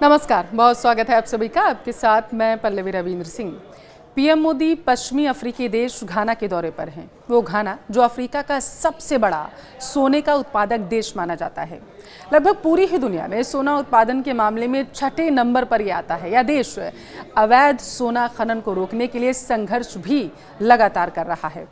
नमस्कार, बहुत स्वागत है आप सभी का। आपके साथ मैं पल्लवी रविंद्र सिंह। पीएम मोदी पश्चिमी अफ्रीकी देश घाना के दौरे पर हैं। वो घाना जो अफ्रीका का सबसे बड़ा सोने का उत्पादक देश माना जाता है। लगभग पूरी ही दुनिया में सोना उत्पादन के मामले में छठे नंबर पर यह आता है। यह देश अवैध सोना खनन को रोकने के लिए संघर्ष भी लगातार कर रहा है।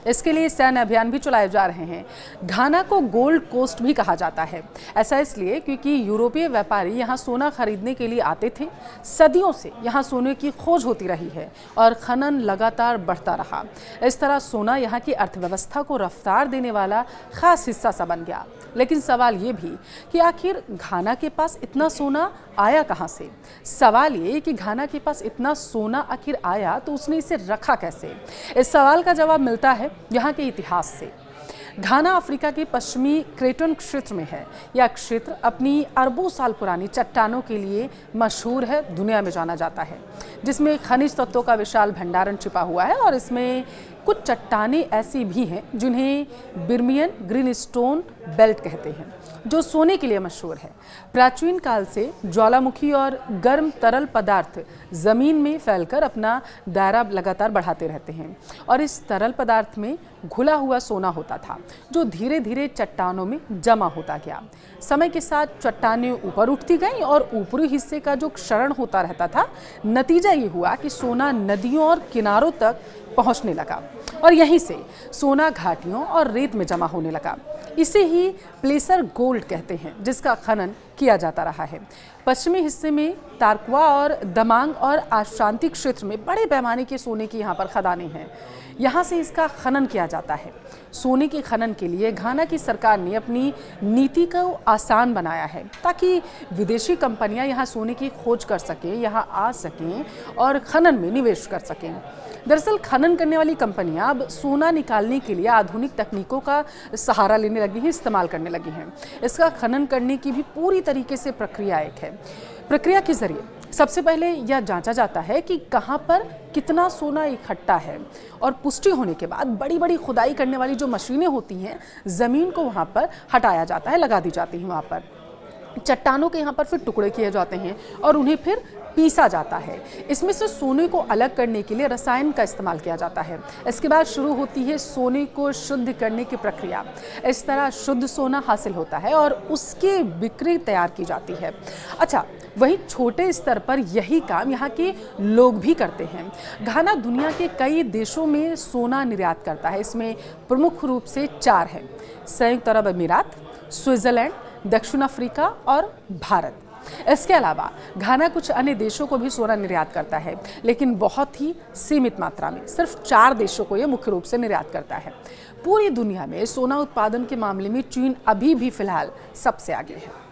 इसके लिए सैन्य अभियान भी चलाए जा रहे हैं। घाना को गोल्ड कोस्ट भी कहा जाता है। ऐसा इसलिए क्योंकि यूरोपीय व्यापारी यहाँ सोना खरीदने के लिए आते थे। सदियों से यहाँ सोने की खोज होती रही है और खनन लगातार बढ़ता रहा। इस तरह सोना यहाँ की अर्थव्यवस्था को रफ्तार देने वाला खास हिस्सा सा बन गया। लेकिन सवाल ये भी कि आखिर घाना के पास इतना सोना आया कहाँ से? सवाल ये कि घाना के पास इतना सोना आखिर आया तो उसने इसे रखा कैसे? इस सवाल का जवाब मिलता है यहाँ के इतिहास से। घाना अफ्रीका के पश्चिमी क्रेटन क्षेत्र में है। यह क्षेत्र अपनी अरबों साल पुरानी चट्टानों के लिए मशहूर है, दुनिया में जाना जाता है, जिसमें खनिज तत्वों का विशाल भंडारण छिपा हुआ है। और इसमें कुछ चट्टानें ऐसी भी हैं जिन्हें बिर्मियन ग्रीनस्टोन बेल्ट कहते हैं, जो सोने के लिए मशहूर है। प्राचीन काल से ज्वालामुखी और गर्म तरल पदार्थ जमीन में फैलकर अपना दायरा लगातार बढ़ाते रहते हैं और इस तरल पदार्थ में घुला हुआ सोना होता था, जो धीरे धीरे चट्टानों में जमा होता गया। समय के साथ चट्टानें ऊपर उठती गईं और ऊपरी हिस्से का जो क्षरण होता रहता था, नतीजा ये हुआ कि सोना नदियों और किनारों तक पहुंचने लगा और यहीं से सोना घाटियों और रेत में जमा होने लगा। इसे ही प्लेसर गोल्ड कहते हैं, जिसका खनन किया जाता रहा है। पश्चिमी हिस्से में तारक्वा और दमांग और आशांति क्षेत्र में बड़े पैमाने के सोने की यहाँ पर खदानें हैं। यहाँ से इसका खनन किया जाता है। सोने के खनन के लिए घाना की सरकार ने अपनी नीति को आसान बनाया है ताकि विदेशी कंपनियां यहाँ सोने की खोज कर सकें, यहाँ आ सकें और खनन में निवेश कर सकें। दरअसल खनन करने वाली कंपनियां अब सोना निकालने के लिए आधुनिक तकनीकों का सहारा लेने लगी हैं, इस्तेमाल करने लगी हैं। इसका खनन करने की भी पूरी तरीके से प्रक्रिया एक है। प्रक्रिया के जरिए सबसे पहले यह जांचा जाता है कि कहां पर कितना सोना इकट्ठा है और पुष्टि होने के बाद बड़ी बड़ी खुदाई करने वाली जो मशीनें होती हैं, ज़मीन को वहां पर हटाया जाता है, लगा दी जाती हैं। वहां पर चट्टानों के यहाँ पर फिर टुकड़े किए जाते हैं और उन्हें फिर पीसा जाता है। इसमें से सोने को अलग करने के लिए रसायन का इस्तेमाल किया जाता है। इसके बाद शुरू होती है सोने को शुद्ध करने की प्रक्रिया। इस तरह शुद्ध सोना हासिल होता है और उसकी बिक्री तैयार की जाती है। अच्छा, वहीं छोटे स्तर पर यही काम यहाँ के लोग भी करते हैं। घाना दुनिया के कई देशों में सोना निर्यात करता है। इसमें प्रमुख रूप से 4 हैं: संयुक्त अरब अमीरात, स्विट्जरलैंड, दक्षिण अफ्रीका और भारत। इसके अलावा घाना कुछ अन्य देशों को भी सोना निर्यात करता है, लेकिन बहुत ही सीमित मात्रा में। सिर्फ 4 देशों को यह मुख्य रूप से निर्यात करता है। पूरी दुनिया में सोना उत्पादन के मामले में चीन अभी भी फिलहाल सबसे आगे है।